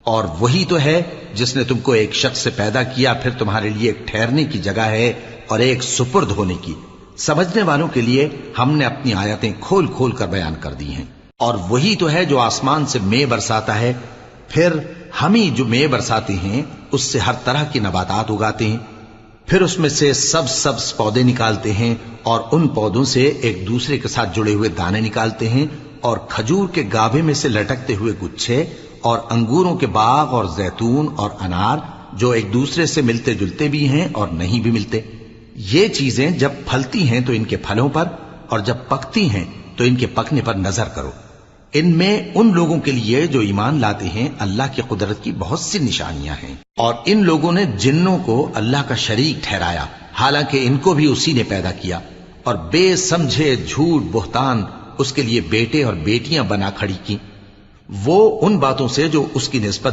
اور وہی تو ہے جس نے تم کو ایک شخص سے پیدا کیا، پھر تمہارے لیے ایک ٹھہرنے کی جگہ ہے اور ایک سپرد ہونے کی۔ سمجھنے والوں کے لیے ہم نے اپنی آیتیں کھول کھول کر بیان کر دی ہیں۔ اور وہی تو ہے جو آسمان سے مے برساتا ہے، پھر ہم ہی جو مے برساتے ہیں اس سے ہر طرح کی نباتات اگاتے ہیں، پھر اس میں سے سبز پودے نکالتے ہیں اور ان پودوں سے ایک دوسرے کے ساتھ جڑے ہوئے دانے نکالتے ہیں، اور کھجور کے گاھے میں سے لٹکتے ہوئے گچھے، اور انگوروں کے باغ اور زیتون اور انار جو ایک دوسرے سے ملتے جلتے بھی ہیں اور نہیں بھی ملتے۔ یہ چیزیں جب پھلتی ہیں تو ان کے پھلوں پر، اور جب پکتی ہیں تو ان کے پکنے پر نظر کرو۔ ان میں ان لوگوں کے لیے جو ایمان لاتے ہیں اللہ کی قدرت کی بہت سی نشانیاں ہیں۔ اور ان لوگوں نے جنوں کو اللہ کا شریک ٹھہرایا، حالانکہ ان کو بھی اسی نے پیدا کیا، اور بے سمجھے جھوٹ بہتان اس کے لیے بیٹے اور بیٹیاں بنا کھڑی کی، وہ ان باتوں سے جو اس کی نسبت